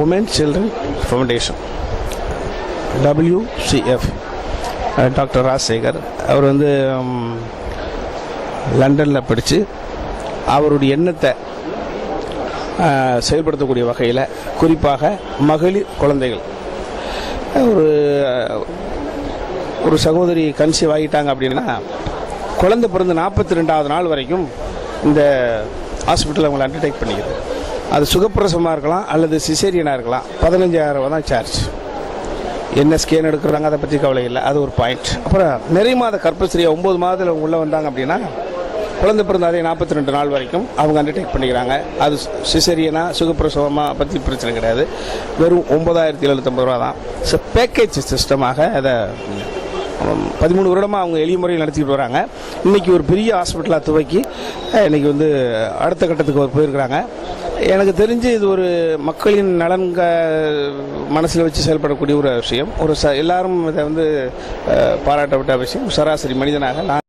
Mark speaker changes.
Speaker 1: Woman children foundation WCF. Doctor Rajasekhar அவர் வந்து லண்டனில் படித்து அவருடைய எண்ணத்தை செயல்படுத்தக்கூடிய வகையில் குறிப்பாக மகளிர் குழந்தைகள் ஒரு சகோதரி கன்சீவ் ஆகிட்டாங்க அப்படின்னா குழந்தை பிறந்து 42வது நாள் வரைக்கும் இந்த ஹாஸ்பிட்டல் அவங்களை அண்டர்டேக் பண்ணிக்குது. அது சுகப்பிரசவமாக இருக்கலாம் அல்லது சிசேரியனாக இருக்கலாம். 15,000 ரூபா தான் சார்ஜ். என்ன ஸ்கேன் எடுக்கிறாங்க அதை பற்றி கவலை இல்லை, அது ஒரு பாயிண்ட். அப்புறம் நிறை மாத கர்ப்பஸ்திரியை 9 மாதத்தில் அவங்க உள்ளே வந்தாங்க அப்படின்னா குழந்தை பிறந்த அதே 42 நாள் வரைக்கும் அவங்க அண்டர்டேக் பண்ணிக்கிறாங்க. அது சிசேரியனா சுகப்பிரசவமாக பற்றி பிரச்சனை கிடையாது. வெறும் 9,750 ரூபா தான். ஸோ பேக்கேஜ் சிஸ்டமாக அதை 13 வருடமாக அவங்க எளிய முறையில் நடத்திக்கிட்டு வராங்க. இன்றைக்கி ஒரு பெரிய ஹாஸ்பிட்டலாக துவக்கி இன்றைக்கி வந்து அடுத்த கட்டத்துக்கு போயிருக்கிறாங்க. எனக்கு தெரிஞ்சு இது ஒரு மக்களின் நலன்க மனசில் வச்சு செயல்படக்கூடிய ஒரு விஷயம். எல்லாரும் இதை வந்து பாராட்டப்பட்ட விஷயம். சராசரி மனிதனாக நான்